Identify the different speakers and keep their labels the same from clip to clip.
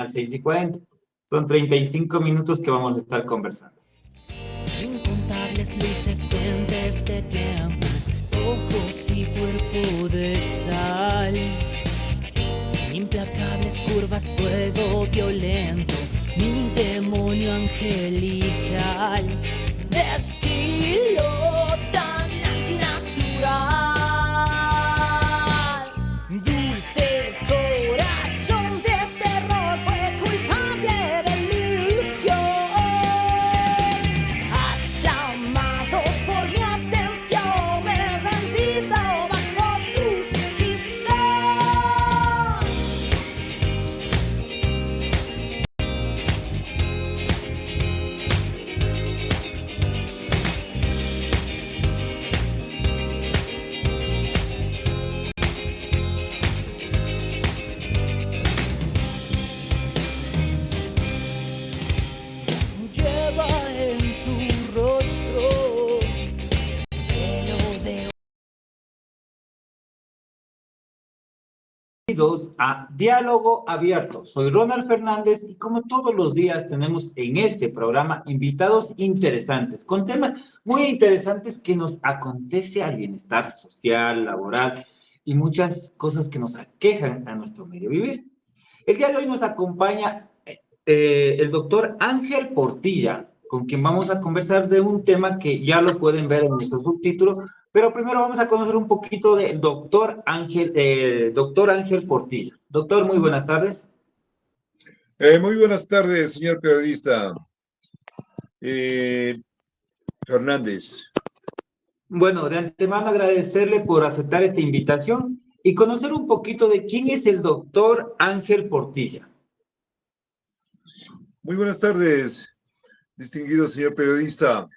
Speaker 1: las 6:40. Son 35 minutos que vamos a estar conversando.
Speaker 2: Incontables luces, fuentes de tiempo, ojos y cuerpo de sal. Implacables curvas, fuego violento, mi demonio angelical. De estilo tan antinatural. Dulce corazón de terror fue culpable de mi ilusión. Has clamado por mi atención, me he rendido bajo tus hechizos. Lleva en su rostro velo de
Speaker 1: Bienvenidos a Diálogo Abierto. Soy Ronald Fernández y como todos los días tenemos en este programa invitados interesantes con temas muy interesantes que nos acontece al bienestar social, laboral y muchas cosas que nos aquejan a nuestro medio vivir. El día de hoy nos acompaña el doctor Ángel Portilla, con quien vamos a conversar de un tema que ya lo pueden ver en nuestro subtítulo, pero primero vamos a conocer un poquito del doctor Ángel Portilla. Doctor, muy buenas tardes.
Speaker 3: Muy buenas tardes, señor periodista Fernández.
Speaker 1: Bueno, de antemano agradecerle por aceptar esta invitación y conocer un poquito de quién es el doctor Ángel Portilla.
Speaker 3: Muy buenas tardes, distinguido señor periodista.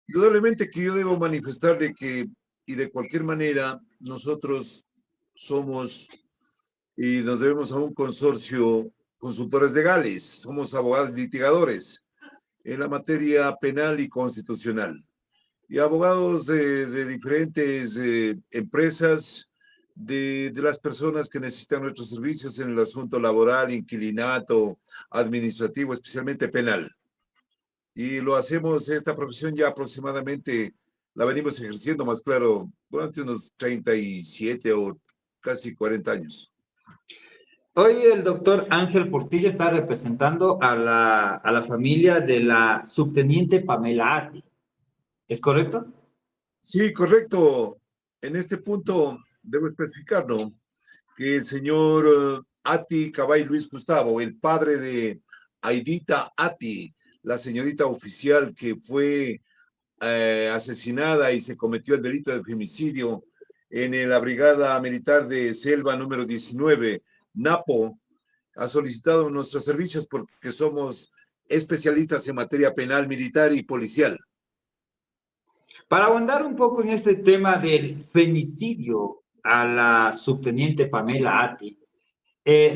Speaker 3: Indudablemente que yo debo manifestarle que, y de cualquier manera, nosotros somos y nos debemos a un consorcio consultores legales, somos abogados litigadores en la materia penal y constitucional. Y abogados de diferentes empresas, de las personas que necesitan nuestros servicios en el asunto laboral, inquilinato, administrativo, especialmente penal. Y lo hacemos, esta profesión ya aproximadamente la venimos ejerciendo, más claro, durante unos 37 o casi 40 años.
Speaker 1: Hoy el doctor Ángel Portilla está representando a la familia de la subteniente Pamela Atti. ¿Es correcto?
Speaker 3: Sí, correcto. En este punto debo especificar, ¿no?, que el señor Atti Cabay Luis Gustavo, el padre de Aidita Atti, la señorita oficial que fue asesinada y se cometió el delito de femicidio en la Brigada Militar de Selva número 19, Napo, ha solicitado nuestros servicios porque somos especialistas en materia penal, militar y policial.
Speaker 1: Para ahondar un poco en este tema del femicidio a la subteniente Pamela Atti,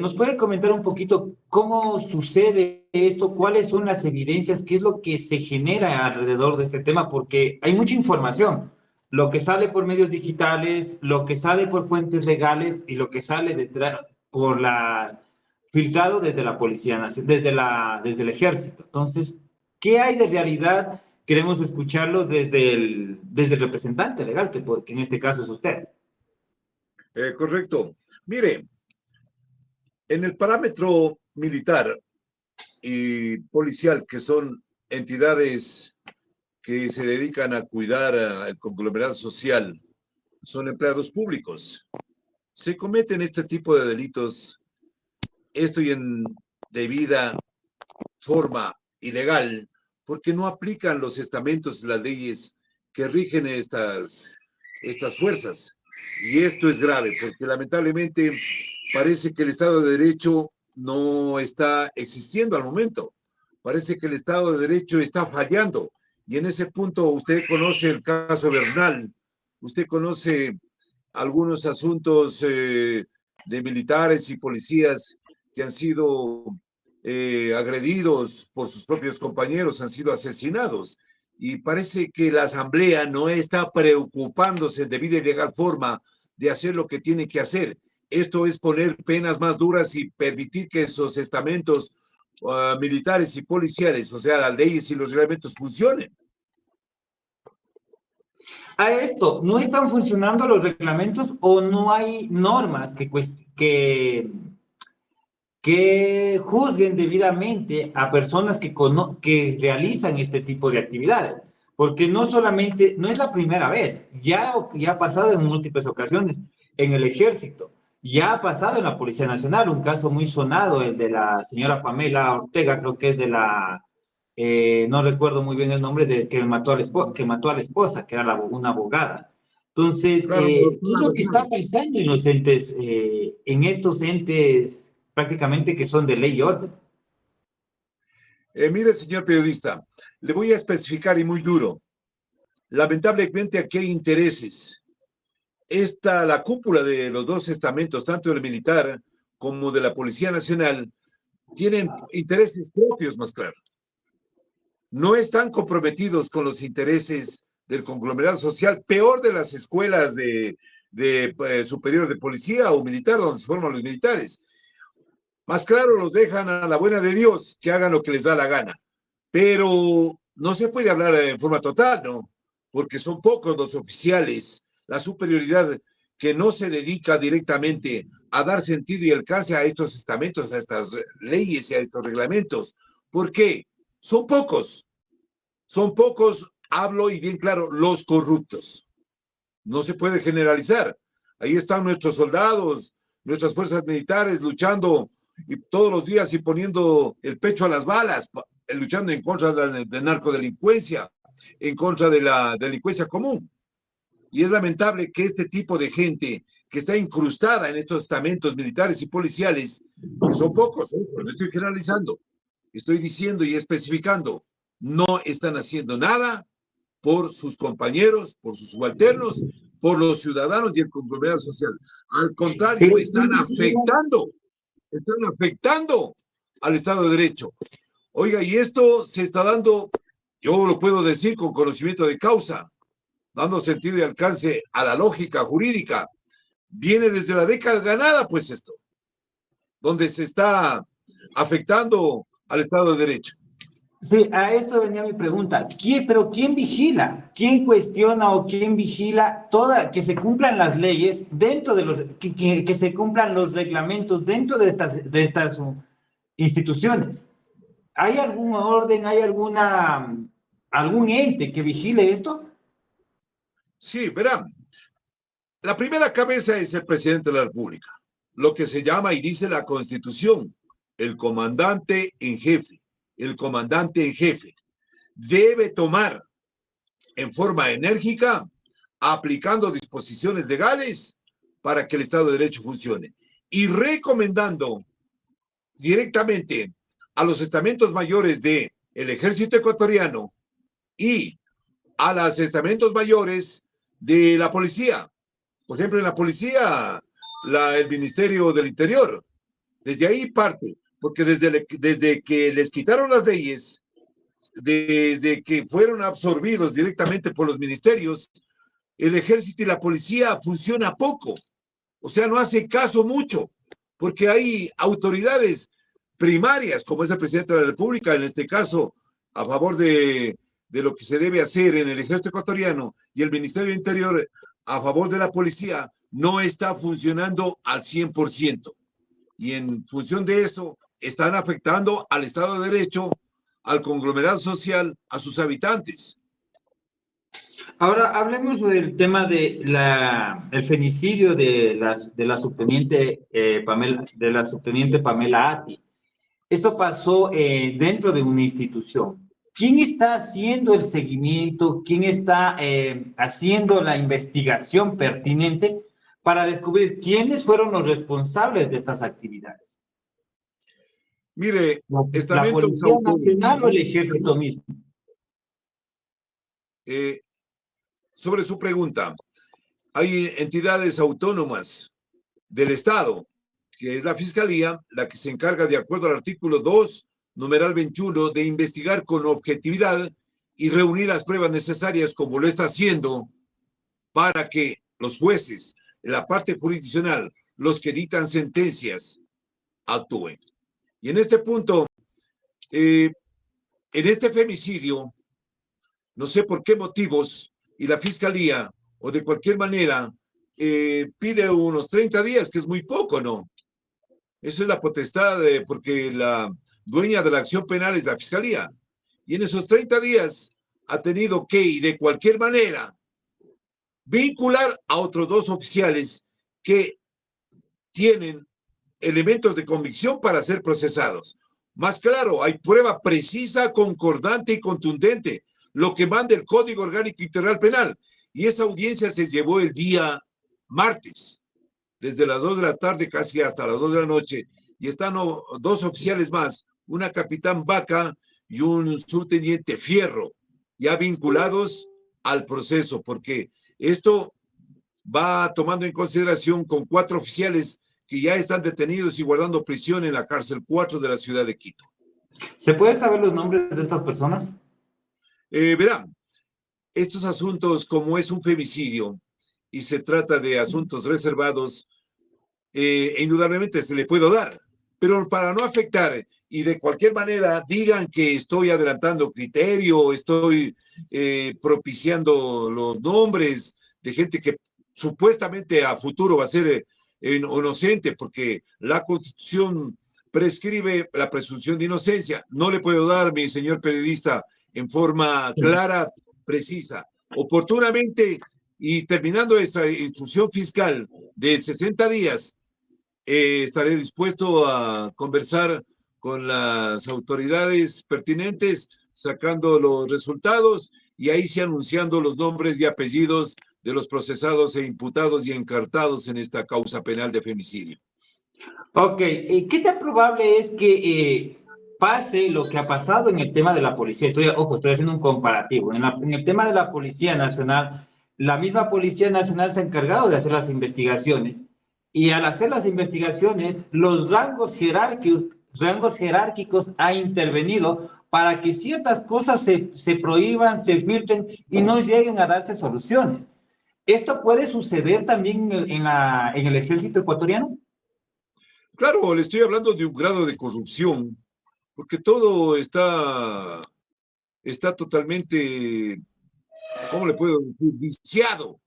Speaker 1: ¿nos puede comentar un poquito cómo sucede esto? ¿Cuáles son las evidencias? ¿Qué es lo que se genera alrededor de este tema? Porque hay mucha información. Lo que sale por medios digitales, lo que sale por fuentes legales y lo que sale por filtrado desde la Policía Nacional, desde el Ejército. Entonces, ¿qué hay de realidad? Queremos escucharlo desde el representante legal, que en este caso es usted.
Speaker 3: Correcto. Mire, en el parámetro militar y policial, que son entidades que se dedican a cuidar al conglomerado social, son empleados públicos. Se cometen este tipo de delitos, esto y en debida forma ilegal, porque no aplican los estamentos y las leyes que rigen estas fuerzas. Y esto es grave, porque lamentablemente parece que el Estado de Derecho no está existiendo al momento. Parece que el Estado de Derecho está fallando. Y en ese punto usted conoce el caso Bernal, usted conoce algunos asuntos de militares y policías que han sido agredidos por sus propios compañeros, han sido asesinados. Y parece que la Asamblea no está preocupándose en debida y legal forma de hacer lo que tiene que hacer, Esto es poner penas más duras y permitir que esos estamentos militares y policiales, o sea, las leyes y los reglamentos funcionen.
Speaker 1: A esto, ¿no están funcionando los reglamentos o no hay normas que juzguen debidamente a personas que realizan este tipo de actividades? Porque no solamente, no es la primera vez, ya ha pasado en múltiples ocasiones en el ejército, ya ha pasado en la Policía Nacional, un caso muy sonado, el de la señora Pamela Ortega, creo que es de no recuerdo muy bien el nombre, de que mató a la esposa, que era una abogada. Entonces,
Speaker 3: Claro,
Speaker 1: ¿qué es lo que está pasando en los entes, en estos entes prácticamente que son de ley y orden?
Speaker 3: mire, señor periodista, le voy a especificar y muy duro. Lamentablemente aquí hay intereses. La cúpula de los dos estamentos, tanto del militar como de la Policía Nacional, tienen intereses propios, más claro. No están comprometidos con los intereses del conglomerado social, peor de las escuelas de superior de policía o militar, donde se forman los militares. Más claro, los dejan a la buena de Dios, que hagan lo que les da la gana. Pero no se puede hablar en forma total, ¿no? Porque son pocos los oficiales, la superioridad que no se dedica directamente a dar sentido y alcance a estos estamentos, a estas leyes y a estos reglamentos. ¿Por qué? Son pocos, hablo y bien claro, los corruptos. No se puede generalizar. Ahí están nuestros soldados, nuestras fuerzas militares luchando y todos los días y poniendo el pecho a las balas, luchando en contra de narcodelincuencia, en contra de la delincuencia común. Y es lamentable que este tipo de gente que está incrustada en estos estamentos militares y policiales, que son pocos, no estoy generalizando, estoy diciendo y especificando, no están haciendo nada por sus compañeros, por sus subalternos, por los ciudadanos y el conglomerado social. Al contrario, están afectando al Estado de Derecho. Oiga, y esto se está dando, yo lo puedo decir con conocimiento de causa, dando sentido y alcance a la lógica jurídica. Viene desde la década ganada, pues esto, donde se está afectando al Estado de Derecho.
Speaker 1: Sí, a esto venía mi pregunta. ¿Quién vigila? ¿Quién cuestiona o quién vigila que se cumplan las leyes dentro de que se cumplan los reglamentos dentro de estas instituciones? ¿Hay algún orden, algún ente que vigile esto?
Speaker 3: Sí, verán, la primera cabeza es el presidente de la República, lo que se llama y dice la Constitución, el comandante en jefe. El comandante en jefe debe tomar en forma enérgica, aplicando disposiciones legales para que el Estado de Derecho funcione y recomendando directamente a los estamentos mayores del Ejército Ecuatoriano y a los estamentos mayores de la policía. Por ejemplo, en la policía, el Ministerio del Interior. Desde ahí parte, porque desde que les quitaron las leyes, desde que fueron absorbidos directamente por los ministerios, el ejército y la policía funciona poco. O sea, no hace caso mucho, porque hay autoridades primarias, como es el presidente de la República, en este caso, a favor de lo que se debe hacer en el ejército ecuatoriano, y el Ministerio del Interior a favor de la policía, no está funcionando al 100%. Y en función de eso, están afectando al Estado de Derecho, al conglomerado social, a sus habitantes.
Speaker 1: Ahora hablemos del tema el femicidio de la subteniente Pamela Atti. Esto pasó dentro de una institución. ¿Quién está haciendo el seguimiento? ¿Quién está haciendo la investigación pertinente para descubrir quiénes fueron los responsables de estas actividades?
Speaker 3: Mire,
Speaker 1: ¿La Policía Nacional o el Ejército mismo?
Speaker 3: Sobre su pregunta, hay entidades autónomas del Estado, que es la Fiscalía, la que se encarga, de acuerdo al artículo 2, numeral 21, de investigar con objetividad y reunir las pruebas necesarias, como lo está haciendo, para que los jueces, la parte jurisdiccional, los que dictan sentencias actúen. Y en este punto, en este femicidio, no sé por qué motivos, y la fiscalía, o de cualquier manera, pide unos 30 días, que es muy poco, ¿no? Eso es la potestad, porque la dueña de la acción penal es la fiscalía. Y en esos 30 días ha tenido que, y de cualquier manera, vincular a otros 2 oficiales que tienen elementos de convicción para ser procesados. Más claro, hay prueba precisa, concordante y contundente, lo que manda el Código Orgánico Integral Penal. Y esa audiencia se llevó el día martes, desde las 2 de la tarde casi hasta las 2 de la noche, y están 2 oficiales más, una capitán Vaca y un subteniente Fierro, ya vinculados al proceso, porque esto va tomando en consideración con 4 oficiales que ya están detenidos y guardando prisión en la cárcel 4 de la ciudad de Quito.
Speaker 1: ¿Se puede saber los nombres de estas personas?
Speaker 3: Verán, estos asuntos, como es un femicidio y se trata de asuntos reservados, indudablemente se le puedo dar, pero para no afectar y de cualquier manera digan que estoy adelantando criterio, estoy propiciando los nombres de gente que supuestamente a futuro va a ser inocente, porque la Constitución prescribe la presunción de inocencia. No le puedo dar, mi señor periodista, en forma clara, precisa, oportunamente, y terminando esta instrucción fiscal de 60 días, estaré dispuesto a conversar con las autoridades pertinentes, sacando los resultados y ahí sí anunciando los nombres y apellidos de los procesados e imputados y encartados en esta causa penal de femicidio.
Speaker 1: Ok, ¿qué tan probable es que pase lo que ha pasado en el tema de la policía? Estoy haciendo un comparativo. En el tema de la Policía Nacional, la misma Policía Nacional se ha encargado de hacer las investigaciones y al hacer las investigaciones, los rangos jerárquicos ha intervenido para que ciertas cosas se prohíban, se filtren y no lleguen a darse soluciones. ¿Esto puede suceder también en el ejército ecuatoriano?
Speaker 3: Claro, le estoy hablando de un grado de corrupción, porque todo está totalmente, ¿cómo le puedo decir?, viciado,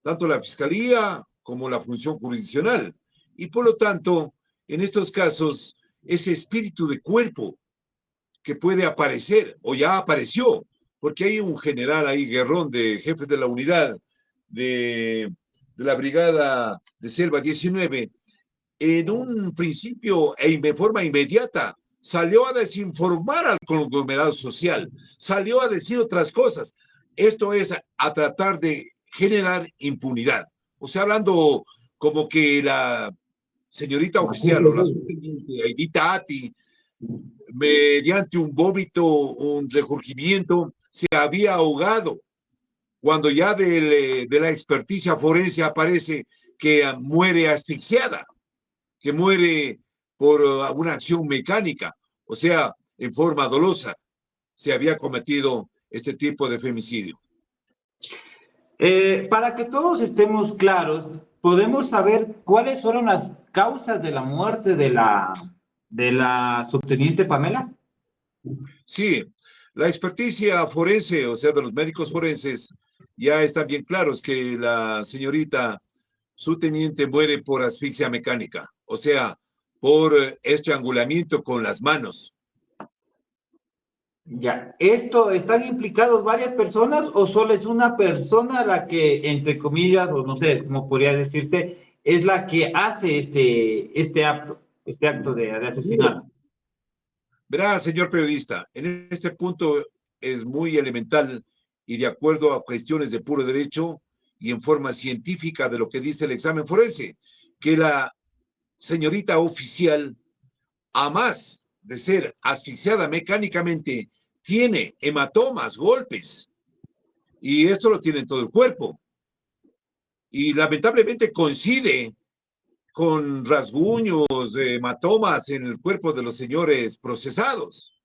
Speaker 3: tanto la fiscalía como la función jurisdiccional. Y por lo tanto, en estos casos, ese espíritu de cuerpo que puede aparecer, o ya apareció, porque hay un general ahí, Guerrón, de jefe de la unidad de la Brigada de Selva 19, en un principio e de forma inmediata salió a desinformar al conglomerado social, salió a decir otras cosas. Esto es a tratar de generar impunidad. O sea, hablando como que la señorita oficial o la subteniente Aidita Ati, mediante un vómito, un regurgimiento, se había ahogado, cuando ya de la experticia forense aparece que muere asfixiada, que muere por una acción mecánica, o sea, en forma dolosa, se había cometido este tipo de femicidio.
Speaker 1: Para que todos estemos claros, podemos saber cuáles fueron las causas de la muerte de la subteniente Pamela.
Speaker 3: Sí, la experticia forense, o sea, de los médicos forenses, ya está bien claro, es que la señorita subteniente muere por asfixia mecánica, o sea, por estrangulamiento con las manos.
Speaker 1: Ya, ¿esto están implicados varias personas o solo es una persona la que, entre comillas, o no sé cómo podría decirse, es la que hace este acto de asesinato?
Speaker 3: Verá, señor periodista, en este punto es muy elemental y de acuerdo a cuestiones de puro derecho y en forma científica de lo que dice el examen forense, que la señorita oficial, a más de ser asfixiada mecánicamente, tiene hematomas, golpes, y esto lo tiene en todo el cuerpo. Y lamentablemente coincide con rasguños, hematomas en el cuerpo de los señores procesados.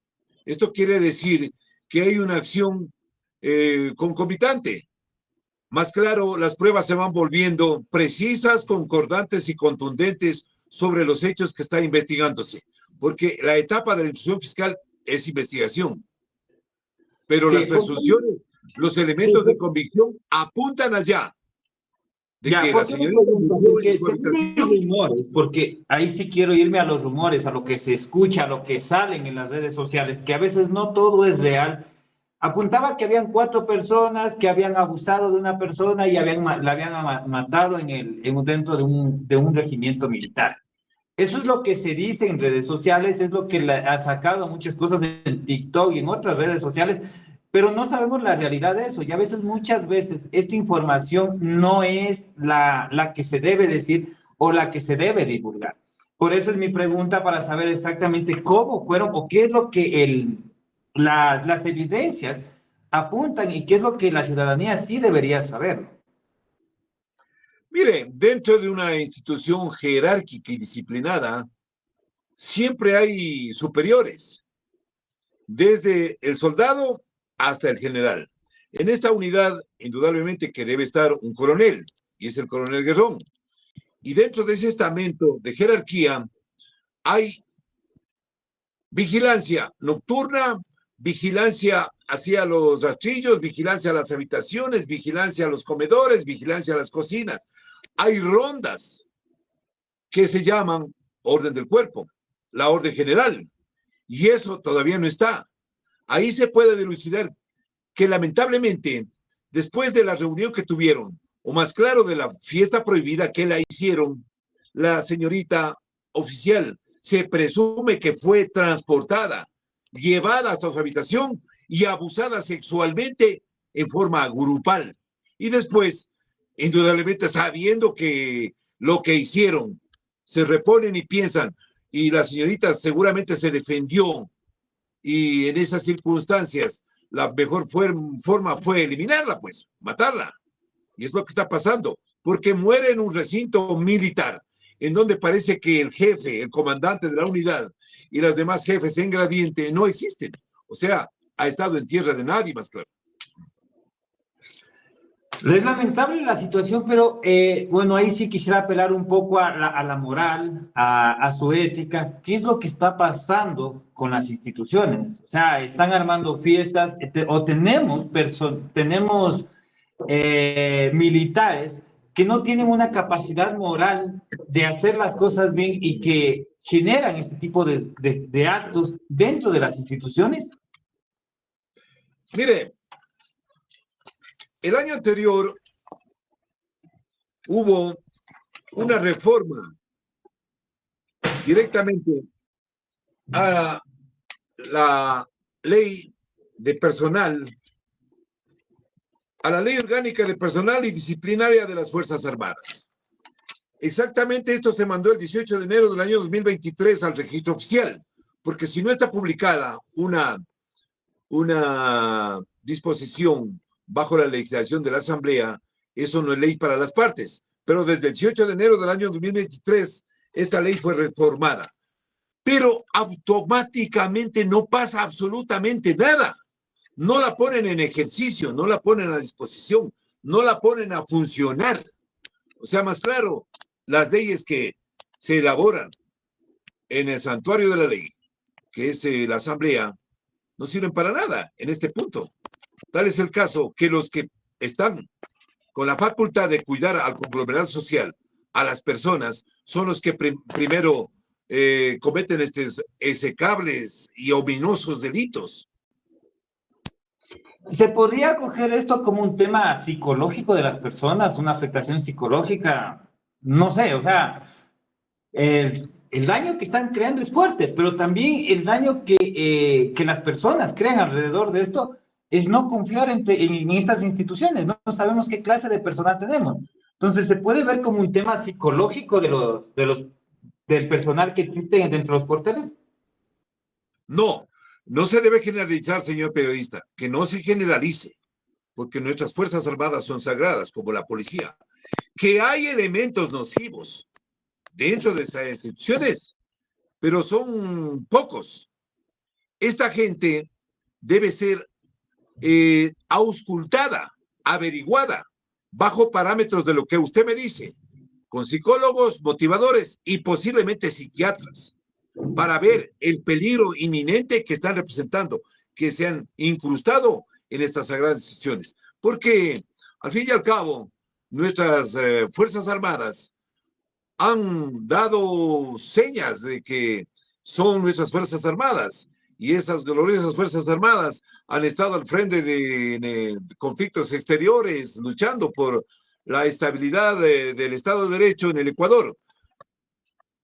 Speaker 3: Esto quiere decir que hay una acción concomitante. más claro, las pruebas se van volviendo precisas, concordantes y contundentes sobre los hechos que está investigándose, porque la etapa de la instrucción fiscal es investigación, pero
Speaker 1: Sí,
Speaker 3: las presunciones, los
Speaker 1: sí,
Speaker 3: elementos de convicción apuntan allá, de
Speaker 1: ya,
Speaker 3: que la
Speaker 1: ¿por qué me
Speaker 3: señorita
Speaker 1: pregunto?
Speaker 3: murió en
Speaker 1: Porque
Speaker 3: su
Speaker 1: se dicen
Speaker 3: habitación.
Speaker 1: rumores, porque ahí sí quiero irme a los rumores, a lo que se escucha, a lo que salen en las redes sociales, que a veces no todo es real. Apuntaba que habían 4 personas que habían abusado de una persona y la habían matado dentro de un regimiento militar. Eso es lo que se dice en redes sociales, es lo que ha sacado muchas cosas en TikTok y en otras redes sociales, pero no sabemos la realidad de eso. Y a veces, muchas veces, esta información no es la que se debe decir o la que se debe divulgar. Por eso es mi pregunta para saber exactamente cómo fueron o qué es lo que las evidencias apuntan y qué es lo que la ciudadanía sí debería saber.
Speaker 3: Mire, dentro de una institución jerárquica y disciplinada, siempre hay superiores, desde el soldado hasta el general. En esta unidad, indudablemente que debe estar un coronel, y es el coronel Guerrón. Y dentro de ese estamento de jerarquía hay vigilancia nocturna, vigilancia hacia los rastrillos, vigilancia a las habitaciones, vigilancia a los comedores, vigilancia a las cocinas. Hay rondas que se llaman orden del cuerpo, la orden general, y eso todavía no está. Ahí se puede dilucidar que lamentablemente, después de la reunión que tuvieron, o más claro, de la fiesta prohibida que la hicieron, la señorita oficial se presume que fue transportada, llevada hasta su habitación y abusada sexualmente en forma grupal. Y después, indudablemente, sabiendo que lo que hicieron, se reponen y piensan, y la señorita seguramente se defendió, y en esas circunstancias la mejor forma fue eliminarla, pues, matarla. Y es lo que está pasando, porque muere en un recinto militar, en donde parece que el jefe, el comandante de la unidad y los demás jefes en gradiente no existen. O sea, ha estado en tierra de nadie, más claro.
Speaker 1: Es lamentable la situación, pero bueno, ahí sí quisiera apelar un poco a la moral, a su ética. ¿Qué es lo que está pasando con las instituciones? O sea, están armando fiestas o tenemos militares que no tienen una capacidad moral de hacer las cosas bien y que generan este tipo de actos dentro de las instituciones.
Speaker 3: Mire, el año anterior hubo una reforma directamente a la ley de personal, a la ley orgánica de personal y disciplinaria de las Fuerzas Armadas. Exactamente esto se mandó el 18 de enero del año 2023 al registro oficial, porque si no está publicada una disposición bajo la legislación de la Asamblea, eso no es ley para las partes. Pero desde el 18 de enero del año 2023, esta ley fue reformada. Pero automáticamente no pasa absolutamente nada. No la ponen en ejercicio, no la ponen a disposición, no la ponen a funcionar. O sea, más claro, las leyes que se elaboran en el santuario de la ley, que es la Asamblea, no sirven para nada en este punto. Tal es el caso que los que están con la facultad de cuidar al conglomerado social, a las personas, son los que primero cometen estos execrables y ominosos delitos.
Speaker 1: ¿Se podría coger esto como un tema psicológico de las personas, una afectación psicológica? No sé, o sea, el daño que están creando es fuerte, pero también el daño que las personas crean alrededor de esto es no confiar en estas instituciones, ¿no? No sabemos qué clase de personal tenemos. Entonces, ¿se puede ver como un tema psicológico del personal que existe dentro de los cuarteles?
Speaker 3: No, no se debe generalizar, señor periodista, que no se generalice, porque nuestras Fuerzas Armadas son sagradas, como la policía. Que hay elementos nocivos dentro de esas instituciones, pero son pocos. Esta gente debe ser auscultada, averiguada, bajo parámetros de lo que usted me dice, con psicólogos, motivadores y posiblemente psiquiatras, para ver el peligro inminente que están representando, que se han incrustado en estas sagradas instituciones. Porque, al fin y al cabo, nuestras Fuerzas Armadas han dado señas de que son nuestras Fuerzas Armadas, y esas gloriosas Fuerzas Armadas han estado al frente de conflictos exteriores, luchando por la estabilidad del Estado de Derecho en el Ecuador.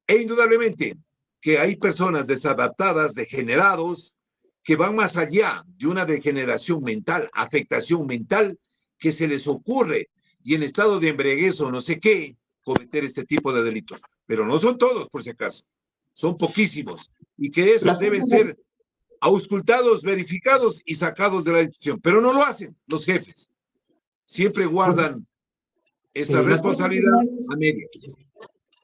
Speaker 3: E indudablemente que hay personas desadaptadas, degenerados, que van más allá de una degeneración mental, afectación mental, que se les ocurre, y en estado de embriaguez o no sé qué, cometer este tipo de delitos. Pero no son todos, por si acaso. Son poquísimos. Y que esos deben ser auscultados, verificados y sacados de la institución. Pero no lo hacen los jefes. Siempre guardan esa responsabilidad a medias.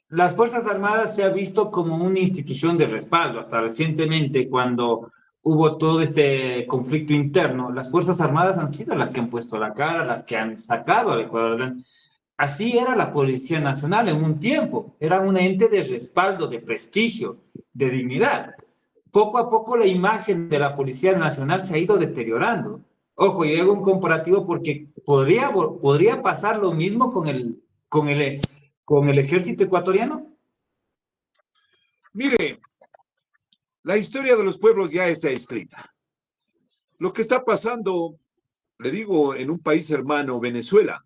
Speaker 1: Las Fuerzas Armadas se ha visto como una institución de respaldo. Hasta recientemente, cuando hubo todo este conflicto interno, las Fuerzas Armadas han sido las que han puesto la cara, las que han sacado al Ecuador adelante. Así era la Policía Nacional en un tiempo. Era un ente de respaldo, de prestigio, de dignidad. Poco a poco la imagen de la Policía Nacional se ha ido deteriorando. Ojo, yo hago un comparativo porque podría pasar lo mismo con el ejército ecuatoriano.
Speaker 3: Mire, la historia de los pueblos ya está escrita. Lo que está pasando, le digo, en un país hermano, Venezuela,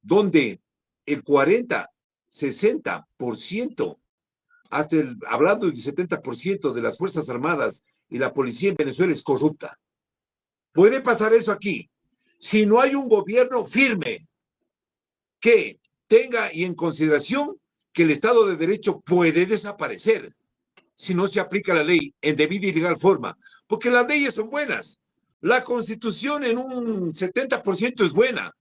Speaker 3: donde el 40, 60%, hablando del 70% de las Fuerzas Armadas y la policía en Venezuela es corrupta. Puede pasar eso aquí, si no hay un gobierno firme que tenga y en consideración que el Estado de Derecho puede desaparecer si no se aplica la ley en debida y legal forma, porque las leyes son buenas. La Constitución en un 70% es buena,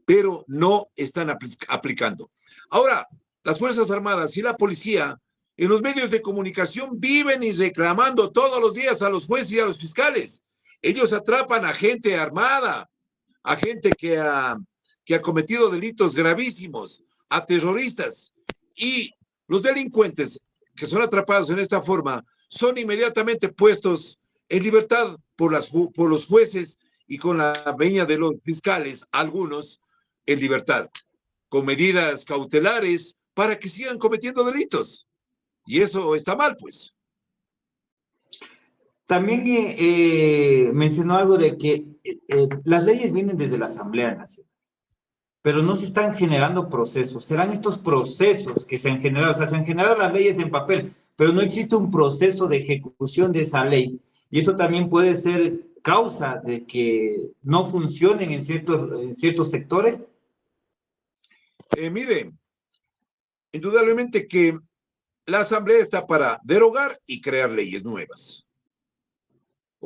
Speaker 3: pero no están aplicando. Ahora, las Fuerzas Armadas y la policía en los medios de comunicación viven y reclamando todos los días a los jueces y a los fiscales. Ellos atrapan a gente armada, a gente que ha cometido delitos gravísimos, a terroristas, y los delincuentes que son atrapados en esta forma son inmediatamente puestos en libertad por los jueces y con la venia de los fiscales, algunos en libertad, con medidas cautelares para que sigan cometiendo delitos. Y eso está mal, pues.
Speaker 1: También mencionó algo de que las leyes vienen desde la Asamblea Nacional, pero no se están generando procesos. Serán estos procesos que se han generado, o sea, se han generado las leyes en papel, pero no existe un proceso de ejecución de esa ley. Y eso también puede ser causa de que no funcionen en ciertos sectores.
Speaker 3: Mire, indudablemente que la Asamblea está para derogar y crear leyes nuevas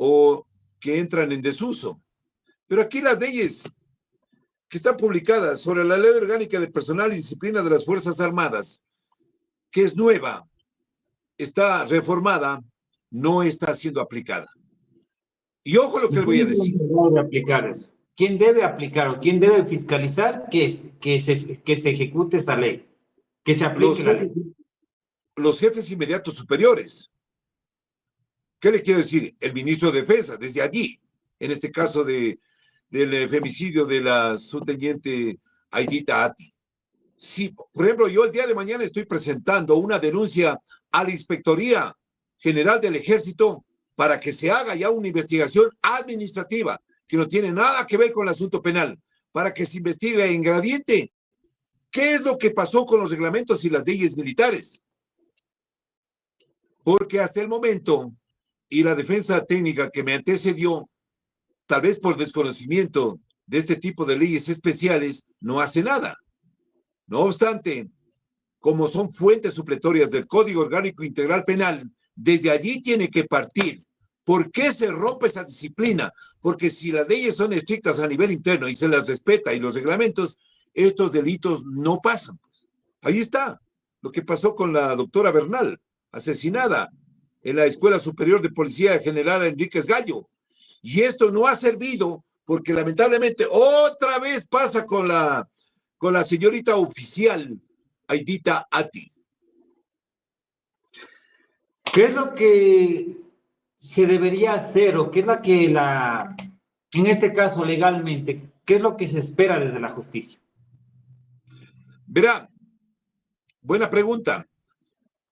Speaker 3: o que entran en desuso. Pero aquí las leyes que están publicadas sobre la Ley Orgánica de Personal y Disciplina de las Fuerzas Armadas, que es nueva, está reformada, no está siendo aplicada. Y ojo lo que le voy a decir.
Speaker 1: ¿Quién debe aplicar o quién debe fiscalizar que se ejecute esa ley? Que se aplique la ley.
Speaker 3: Los jefes inmediatos superiores. ¿Qué le quiero decir? El ministro de Defensa, desde allí, en este caso del femicidio de la subteniente Aidita Ati. Sí, por ejemplo, yo el día de mañana estoy presentando una denuncia a la Inspectoría General del Ejército para que se haga ya una investigación administrativa que no tiene nada que ver con el asunto penal, para que se investigue en gradiente qué es lo que pasó con los reglamentos y las leyes militares. Porque hasta el momento, y la defensa técnica que me antecedió, tal vez por desconocimiento de este tipo de leyes especiales, no hace nada. No obstante, como son fuentes supletorias del Código Orgánico Integral Penal, desde allí tiene que partir. ¿Por qué se rompe esa disciplina? Porque si las leyes son estrictas a nivel interno y se las respeta y los reglamentos, estos delitos no pasan. Ahí está lo que pasó con la doctora Bernal, asesinada en la Escuela Superior de Policía General Enríquez Gallo. Y esto no ha servido porque lamentablemente otra vez pasa con la señorita oficial, Aidita Ati.
Speaker 1: ¿Qué es lo que se debería hacer o qué es la que en este caso legalmente, qué es lo que se espera desde la justicia?
Speaker 3: Verá, buena pregunta.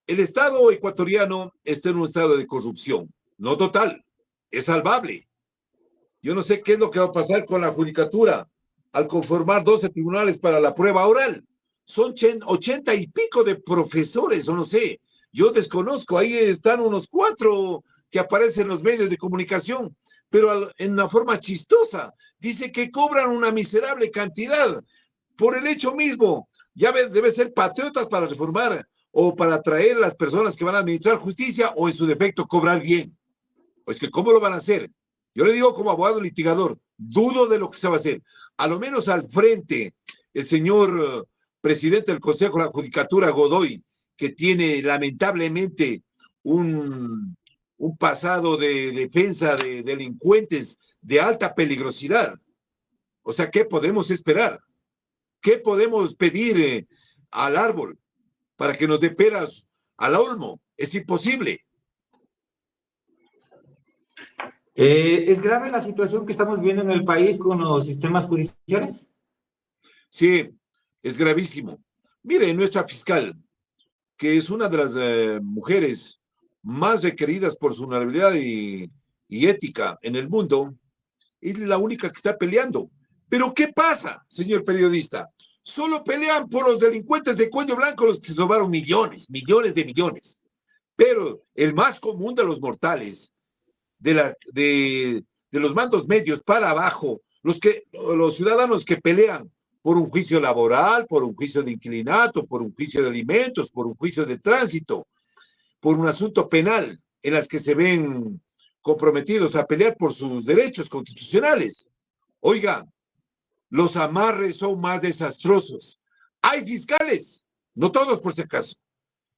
Speaker 3: El Estado ecuatoriano está en un estado de corrupción, no total, es salvable. Yo no sé qué es lo que va a pasar con la judicatura al conformar 12 tribunales para la prueba oral. Son 80 y pico de profesores, o no sé. Yo desconozco, ahí están unos 4 que aparecen en los medios de comunicación, pero en una forma chistosa. Dice que cobran una miserable cantidad por el hecho mismo. Ya debe ser patriotas para reformar o para atraer a las personas que van a administrar justicia o en su defecto cobrar bien. Pues que ¿cómo lo van a hacer? Yo le digo como abogado litigador, dudo de lo que se va a hacer. A lo menos al frente, el señor presidente del Consejo de la Judicatura, Godoy, que tiene lamentablemente un pasado de defensa de delincuentes de alta peligrosidad. O sea, ¿qué podemos esperar? ¿Qué podemos pedir al árbol para que nos dé peras al olmo? Es imposible.
Speaker 1: ¿Es grave la situación que estamos viviendo en el país con los sistemas judiciales?
Speaker 3: Sí, es gravísimo. Mire, nuestra fiscal, que es una de las mujeres más requeridas por su honorabilidad y ética en el mundo, es la única que está peleando. Pero ¿qué pasa, señor periodista? Solo pelean por los delincuentes de cuello blanco, los que se robaron millones, millones de millones. Pero el más común de los mortales, de los mandos medios para abajo, los ciudadanos que pelean por un juicio laboral, por un juicio de inquilinato, por un juicio de alimentos, por un juicio de tránsito, por un asunto penal, en las que se ven comprometidos a pelear por sus derechos constitucionales. Oiga, los amarres son más desastrosos. Hay fiscales, no todos por si acaso,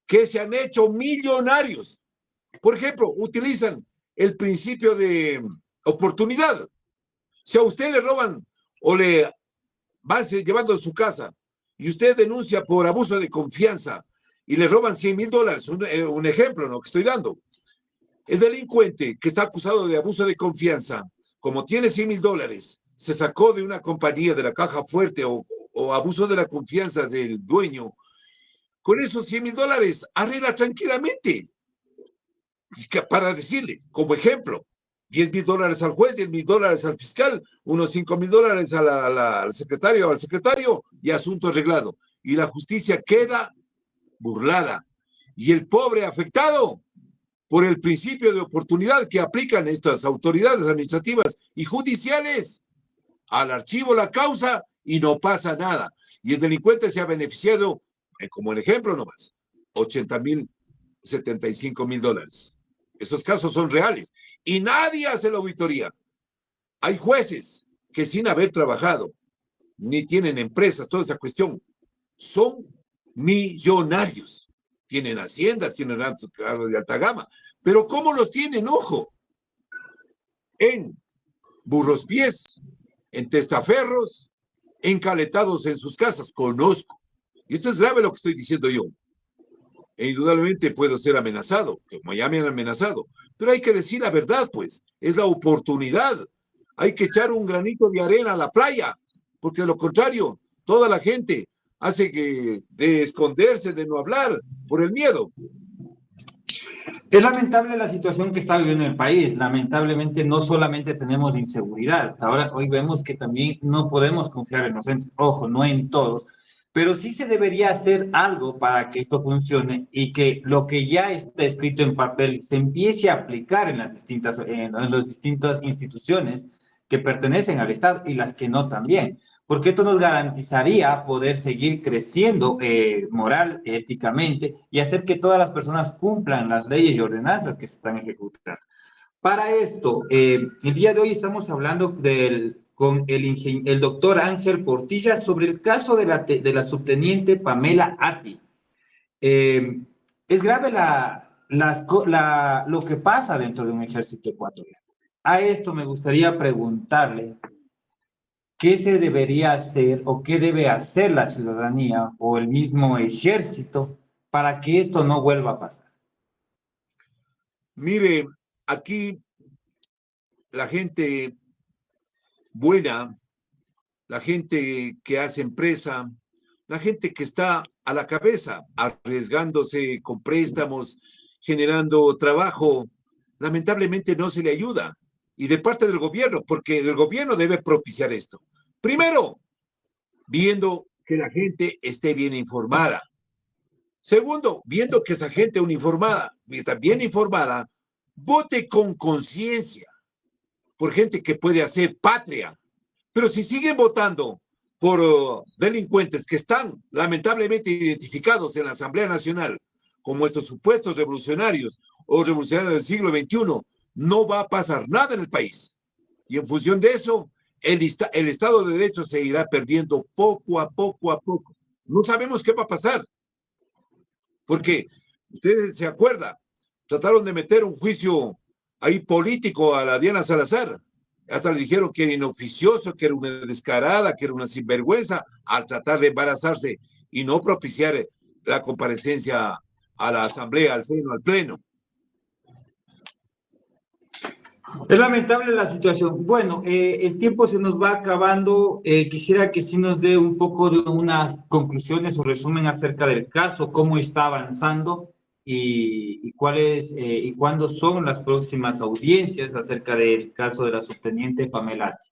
Speaker 3: que se han hecho millonarios. Por ejemplo, utilizan el principio de oportunidad. Si a usted le roban o le van llevando a su casa y usted denuncia por abuso de confianza y le roban $100,000, un ejemplo, ¿no?, que estoy dando. El delincuente que está acusado de abuso de confianza, como tiene $100,000, se sacó de una compañía de la caja fuerte o abuso de la confianza del dueño, con esos $100,000 arregla tranquilamente. Para decirle, como ejemplo, $10,000 al juez, $10,000 al fiscal, unos $5,000 al secretario o al secretario y asunto arreglado. Y la justicia queda burlada. Y el pobre afectado por el principio de oportunidad que aplican estas autoridades administrativas y judiciales, al archivo la causa y no pasa nada. Y el delincuente se ha beneficiado, como el ejemplo nomás, $80,000, $75,000. Esos casos son reales y nadie hace la auditoría. Hay jueces que sin haber trabajado, ni tienen empresas, toda esa cuestión, son millonarios. Tienen haciendas, tienen carros de alta gama, pero ¿cómo los tienen? Ojo, en burros pies, en testaferros, encaletados en sus casas. Conozco. Y esto es grave lo que estoy diciendo yo. E indudablemente puedo ser amenazado, como ya me han amenazado, pero hay que decir la verdad, pues, es la oportunidad. Hay que echar un granito de arena a la playa, porque de lo contrario, toda la gente hace que de esconderse, de no hablar, por el miedo.
Speaker 1: Es lamentable la situación que está viviendo el país. Lamentablemente no solamente tenemos inseguridad, ahora hoy vemos que también no podemos confiar en los entes, ojo, no en todos, pero sí se debería hacer algo para que esto funcione y que lo que ya está escrito en papel se empiece a aplicar en las distintas instituciones que pertenecen al Estado y las que no también, porque esto nos garantizaría poder seguir creciendo moral, éticamente y hacer que todas las personas cumplan las leyes y ordenanzas que se están ejecutando. Para esto, el día de hoy estamos hablando con el doctor Ángel Portilla sobre el caso de la subteniente Pamela Ati. Es grave lo que pasa dentro de un ejército ecuatoriano. A esto me gustaría preguntarle ¿qué se debería hacer o qué debe hacer la ciudadanía o el mismo ejército para que esto no vuelva a pasar?
Speaker 3: Mire, aquí la gente buena, la gente que hace empresa, la gente que está a la cabeza, arriesgándose con préstamos, generando trabajo, lamentablemente no se le ayuda. Y de parte del gobierno, porque el gobierno debe propiciar esto. Primero, viendo que la gente esté bien informada. Segundo, viendo que esa gente uniformada, está bien informada, vote con conciencia por gente que puede hacer patria. Pero si siguen votando por delincuentes que están lamentablemente identificados en la Asamblea Nacional como estos supuestos revolucionarios o revolucionarios del siglo XXI, no va a pasar nada en el país. Y en función de eso, el Estado de Derecho se irá perdiendo poco a poco a poco. No sabemos qué va a pasar. Porque ustedes se acuerdan, trataron de meter un juicio ahí político a la Diana Salazar. Hasta le dijeron que era inoficioso, que era una descarada, que era una sinvergüenza, al tratar de embarazarse y no propiciar la comparecencia a la asamblea, al seno, al pleno.
Speaker 1: Es lamentable la situación. Bueno, el tiempo se nos va acabando. Quisiera que sí nos dé un poco de unas conclusiones o resumen acerca del caso, cómo está avanzando y cuáles y cuándo son las próximas audiencias acerca del caso de la subteniente Pamela Ati.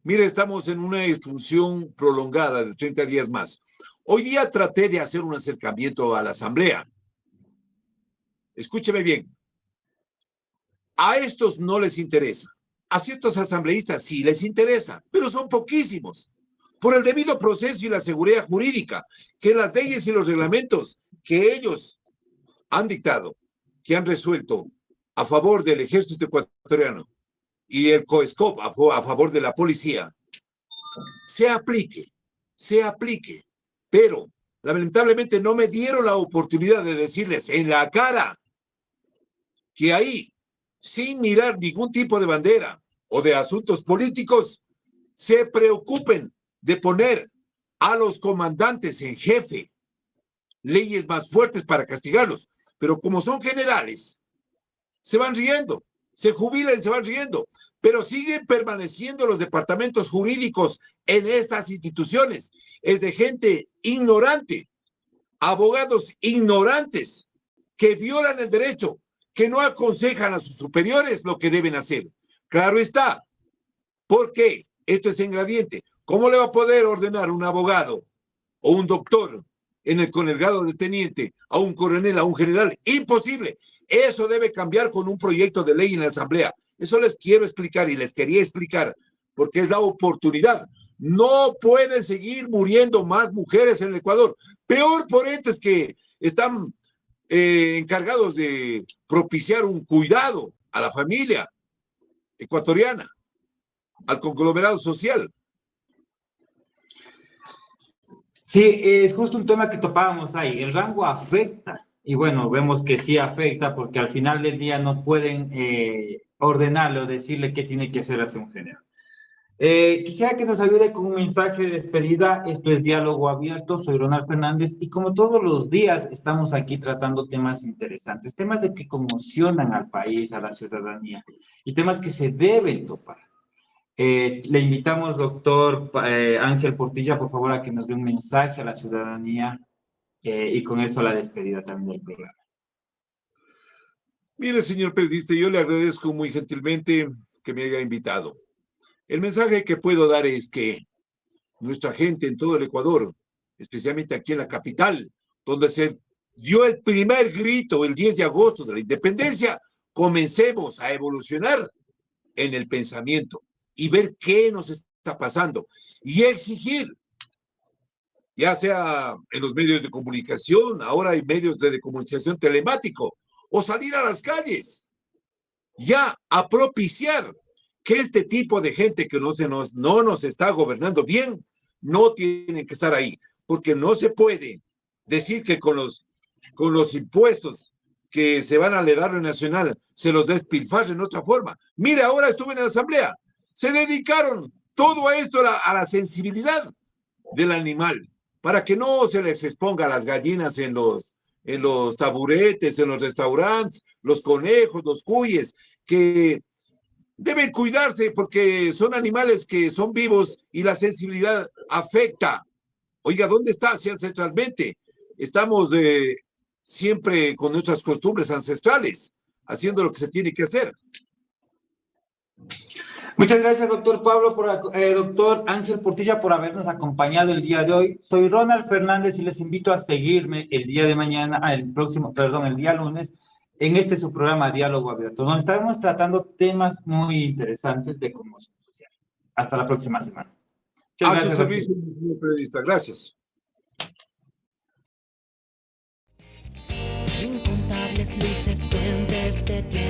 Speaker 3: Mire, estamos en una instrucción prolongada de 30 días más. Hoy día traté de hacer un acercamiento a la asamblea. Escúcheme bien. A estos no les interesa. A ciertos asambleístas sí les interesa, pero son poquísimos. Por el debido proceso y la seguridad jurídica, que las leyes y los reglamentos que ellos han dictado, que han resuelto a favor del ejército ecuatoriano y el COESCOP a favor de la policía, se aplique. Pero lamentablemente no me dieron la oportunidad de decirles en la cara que ahí, sin mirar ningún tipo de bandera o de asuntos políticos, se preocupen de poner a los comandantes en jefe leyes más fuertes para castigarlos. Pero como son generales, se van riendo, se jubilan y se van riendo, pero siguen permaneciendo los departamentos jurídicos en estas instituciones. Es de gente ignorante, abogados ignorantes que violan el derecho, que no aconsejan a sus superiores lo que deben hacer. Claro está. ¿Por qué? Esto es ingrediente. ¿Cómo le va a poder ordenar un abogado o un doctor con el grado de teniente a un coronel, a un general? Imposible. Eso debe cambiar con un proyecto de ley en la Asamblea. Eso les quiero explicar y les quería explicar porque es la oportunidad. No pueden seguir muriendo más mujeres en el Ecuador. Peor por entes que están encargados de propiciar un cuidado a la familia ecuatoriana, al conglomerado social.
Speaker 1: Sí, es justo un tema que topábamos ahí. El rango afecta, y bueno, vemos que sí afecta porque al final del día no pueden ordenarle o decirle qué tiene que hacer hacia un general. Quisiera que nos ayude con un mensaje de despedida. Esto es Diálogo Abierto. Soy Ronald Fernández y como todos los días estamos aquí tratando temas interesantes, temas de que conmocionan al país, a la ciudadanía y temas que se deben topar. Le invitamos, doctor Ángel Portilla, por favor, a que nos dé un mensaje a la ciudadanía y con esto la despedida también del programa.
Speaker 3: Mire, señor periodista, yo le agradezco muy gentilmente que me haya invitado. El mensaje que puedo dar es que nuestra gente en todo el Ecuador, especialmente aquí en la capital, donde se dio el primer grito el 10 de agosto de la independencia, comencemos a evolucionar en el pensamiento y ver qué nos está pasando y exigir, ya sea en los medios de comunicación, ahora hay medios de comunicación telemático, o salir a las calles, ya a propiciar que este tipo de gente que no nos está gobernando bien, no tienen que estar ahí, porque no se puede decir que con los impuestos que se van al erario nacional se los despilfarren en otra forma. Mire, ahora estuve en la asamblea, se dedicaron todo esto a la sensibilidad del animal, para que no se les exponga a las gallinas en los taburetes, en los restaurantes, los conejos, los cuyes, que deben cuidarse porque son animales que son vivos y la sensibilidad afecta. Oiga, ¿dónde está si ancestralmente? Estamos siempre con nuestras costumbres ancestrales, haciendo lo que se tiene que hacer.
Speaker 1: Muchas gracias, doctor Pablo, doctor Ángel Portilla, por habernos acompañado el día de hoy. Soy Ronald Fernández y les invito a seguirme el día de mañana, el día lunes, en su programa Diálogo Abierto, donde estaremos tratando temas muy interesantes de conmoción social. Hasta la próxima semana.
Speaker 3: A su servicio, señor periodista. Gracias.
Speaker 2: Incontables luces, fuentes de tiempo.